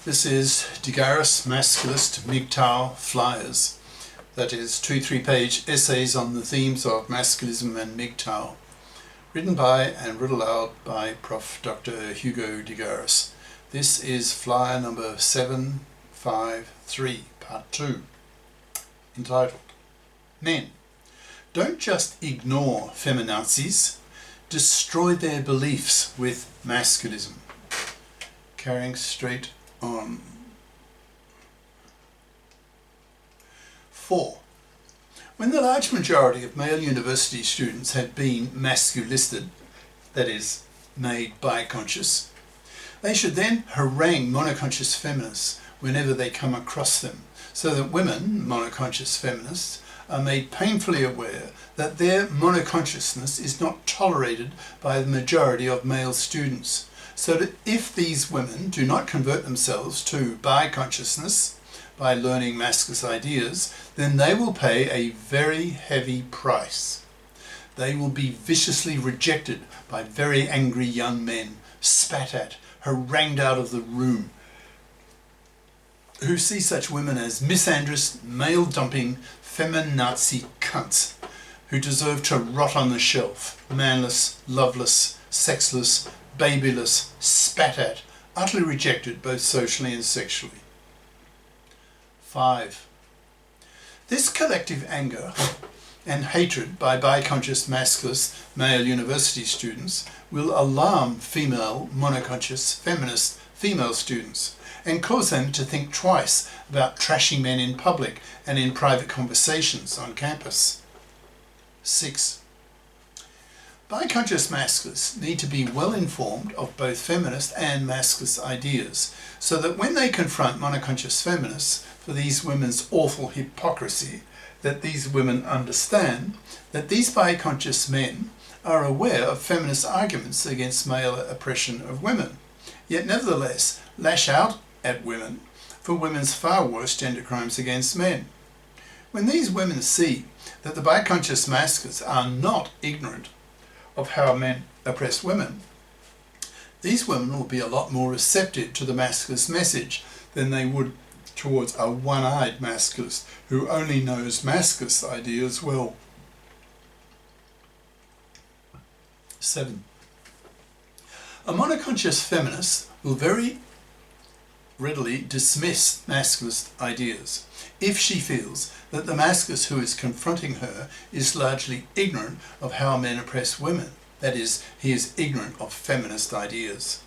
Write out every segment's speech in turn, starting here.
This is Garis Masculist MGTOW flyers. That is 2 3-page essays on the themes of masculism and MGTOW, written by and read aloud by Prof. Dr. Hugo de Garis. This is flyer number 753, part 2, entitled Men, don't just ignore feminazis, destroy their beliefs with masculism. Carrying straight on. 4. When the large majority of male university students had been masculisted, that is, made biconscious, they should then harangue monoconscious feminists whenever they come across them, so that women, monoconscious feminists, are made painfully aware that their monoconsciousness is not tolerated by the majority of male students, so that if these women do not convert themselves to biconsciousness by learning masculist ideas, then they will pay a very heavy price. They will be viciously rejected by very angry young men, spat at, harangued out of the room, who see such women as misandrous, male-dumping, feminazi cunts who deserve to rot on the shelf, manless, loveless, sexless, babyless, spat at, utterly rejected both socially and sexually. 5. This collective anger and hatred by biconscious masculist male university students will alarm female monoconscious feminist female students and cause them to think twice about trashing men in public and in private conversations on campus. 6. Biconscious masculists need to be well informed of both feminist and masculist ideas, so that when they confront monoconscious feminists for these women's awful hypocrisy, that these women understand that these biconscious men are aware of feminist arguments against male oppression of women, yet nevertheless lash out at women for women's far worse gender crimes against men. When these women see that the biconscious masculists are not ignorant of how men oppress women, these women will be a lot more receptive to the masculist message than they would towards a one-eyed masculist who only knows masculist ideas well. 7. A monoconscious feminist will very readily dismiss masculist ideas if she feels that the masculist who is confronting her is largely ignorant of how men oppress women, that is, he is ignorant of feminist ideas.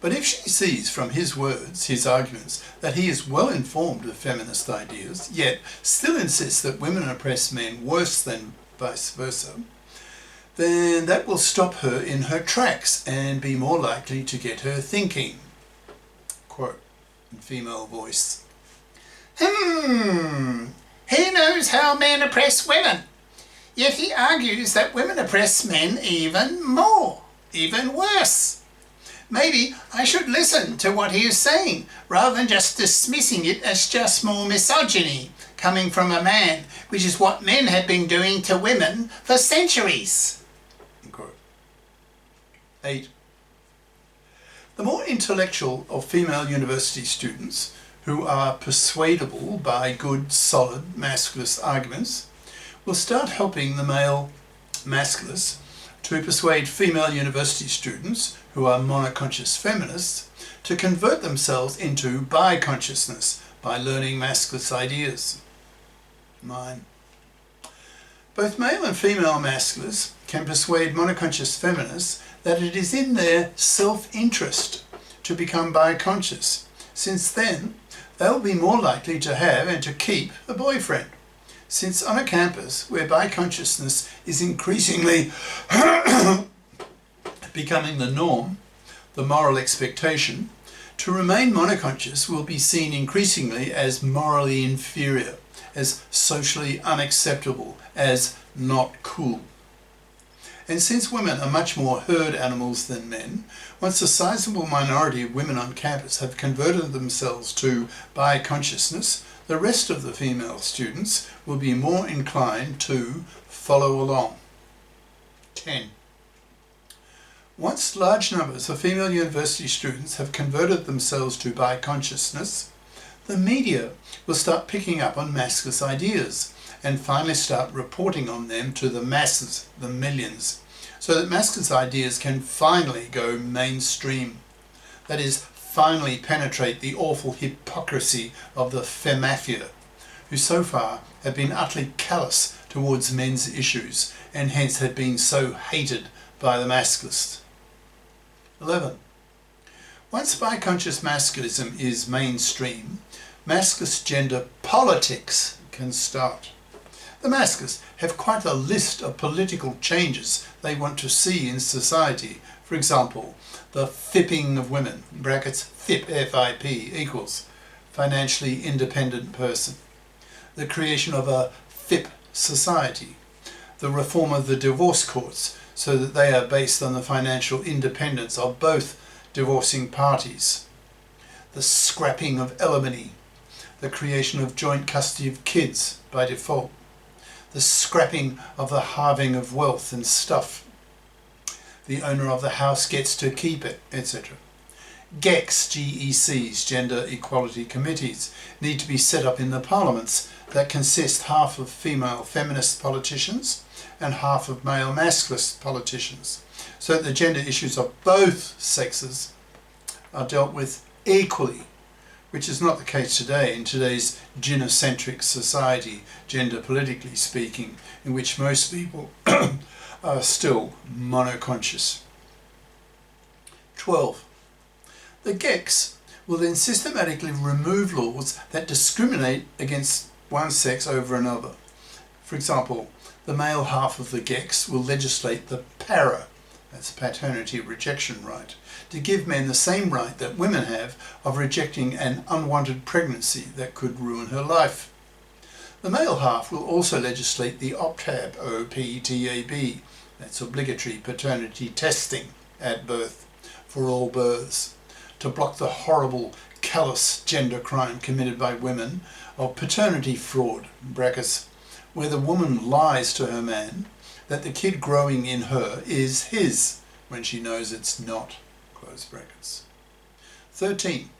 But if she sees from his words, his arguments, that he is well informed of feminist ideas, yet still insists that women oppress men worse than vice versa, then that will stop her in her tracks and be more likely to get her thinking. Quote, in female voice. He knows how men oppress women, yet he argues that women oppress men even more, even worse. Maybe I should listen to what he is saying, rather than just dismissing it as just more misogyny, coming from a man, which is what men have been doing to women for centuries. 8. The more intellectual of female university students, who are persuadable by good, solid masculist arguments, will start helping the male masculists to persuade female university students, who are monoconscious feminists, to convert themselves into biconsciousness by learning masculist ideas. 9. Both male and female masculists can persuade monoconscious feminists that it is in their self-interest to become biconscious, since then they'll be more likely to have and to keep a boyfriend. Since on a campus where biconsciousness is increasingly becoming the norm, the moral expectation, to remain monoconscious will be seen increasingly as morally inferior, as socially unacceptable, as not cool. And since women are much more herd animals than men, once a sizable minority of women on campus have converted themselves to biconsciousness, the rest of the female students will be more inclined to follow along. 10. Once large numbers of female university students have converted themselves to biconsciousness, the media will start picking up on masculist ideas and finally start reporting on them to the masses, the millions, so that masculist ideas can finally go mainstream. That is, finally penetrate the awful hypocrisy of the femafia, who so far have been utterly callous towards men's issues and hence had been so hated by the masculists. 11. Once biconscious masculism is mainstream, masculist gender politics can start. The masculists have quite a list of political changes they want to see in society. For example, the fipping of women, brackets FIP, F-I-P, equals financially independent person. The creation of a FIP society. The reform of the divorce courts so that they are based on the financial independence of both divorcing parties. The scrapping of alimony. The creation of joint custody of kids by default. The scrapping of the halving of wealth and stuff. The owner of the house gets to keep it, etc. GECs, GECs, Gender Equality Committees, need to be set up in the parliaments that consist half of female feminist politicians and half of male masculist politicians, so that the gender issues of both sexes are dealt with equally, which is not the case today in today's gynocentric society, gender politically speaking, in which most people are still monoconscious. 12. The GECs will then systematically remove laws that discriminate against one sex over another. For example, the male half of the GECs will legislate the PARA, that's paternity rejection right, to give men the same right that women have of rejecting an unwanted pregnancy that could ruin her life. The male half will also legislate the OPTAB, O-P-T-A-B, that's obligatory paternity testing at birth for all births, to block the horrible, callous gender crime committed by women of paternity fraud, brackets, where the woman lies to her man that the kid growing in her is his when she knows it's not, close brackets. 13.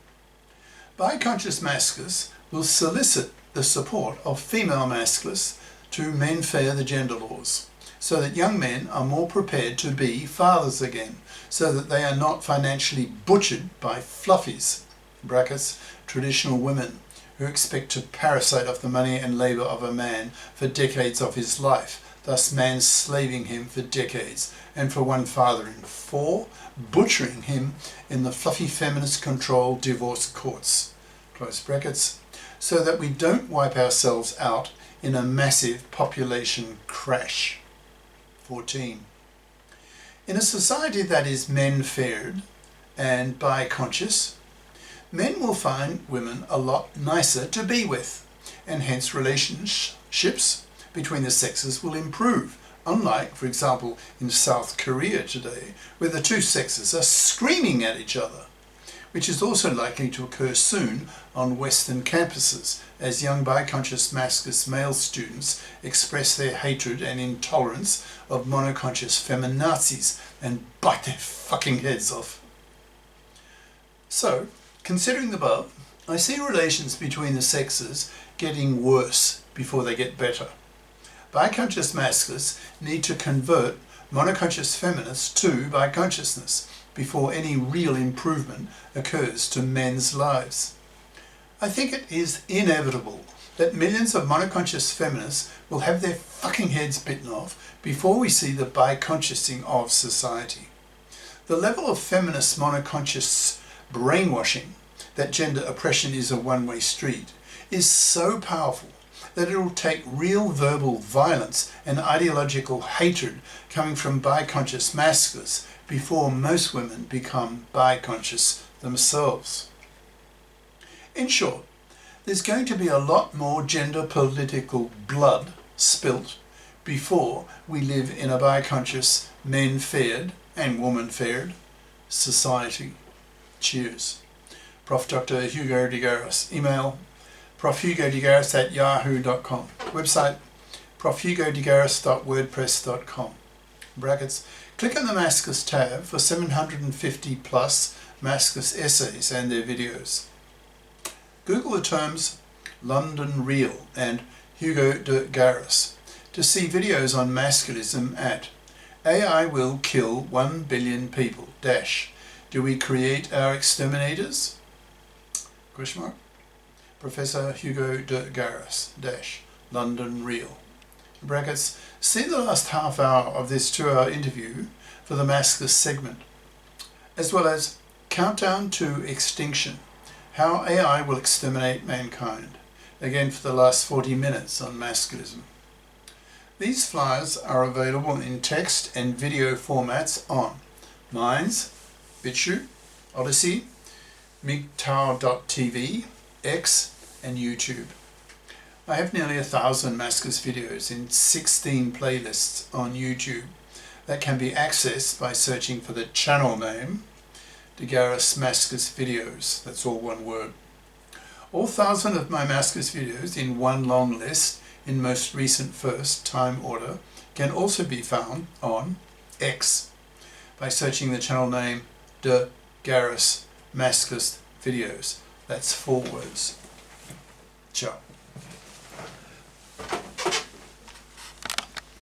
Biconscious masculists will solicit the support of female masculists to menfair the gender laws, so that young men are more prepared to be fathers again, so that they are not financially butchered by fluffies, brackets, traditional women, who expect to parasite off the money and labour of a man for decades of his life, thus manslaving him for decades, and for one father in 4, butchering him in the fluffy feminist-controlled divorce courts, close brackets, so that we don't wipe ourselves out in a massive population crash. 14. In a society that is men-faired and biconscious, men will find women a lot nicer to be with, and hence relationships between the sexes will improve, unlike, for example, in South Korea today, where the two sexes are screaming at each other, which is also likely to occur soon on Western campuses, as young biconscious masculist male students express their hatred and intolerance of monoconscious feminazis and bite their fucking heads off. So, considering the above, I see relations between the sexes getting worse before they get better. Biconscious masculists need to convert monoconscious feminists to biconsciousness before any real improvement occurs to men's lives. I think it is inevitable that millions of monoconscious feminists will have their fucking heads bitten off before we see the biconsciousing of society. The level of feminist monoconscious brainwashing that gender oppression is a one-way street is so powerful that it will take real verbal violence and ideological hatred coming from biconscious masculists before most women become biconscious themselves. In short, there's going to be a lot more gender political blood spilt before we live in a biconscious men-faired and woman-faired society. Cheers. Prof. Dr. Hugo de Garis. Email profhugodegaris@yahoo.com. Website profhugodegaris.wordpress.com. Brackets, Click on the Masculist tab for 750 plus Masculist essays and their videos. Google the terms London Real and Hugo de Garis to see videos on masculism at AI will kill 1 billion people. Do we create our exterminators? Question mark. Professor Hugo de Garis London Real. In brackets, see the last half hour of this 2-hour interview for the Masculist segment, as well as Countdown to Extinction, How AI Will Exterminate Mankind, again for the last 40 minutes on masculism. These flyers are available in text and video formats on Minds, BitChute, Odyssey, MGTOW.tv, X and YouTube. I have nearly 1,000 Masculist videos in 16 playlists on YouTube that can be accessed by searching for the channel name, De Garis Masculist Videos, that's all one word. All 1,000 of my Masculist videos in one long list in most recent first time order can also be found on X by searching the channel name De Garis Masculist Videos. That's 4 words. Ciao.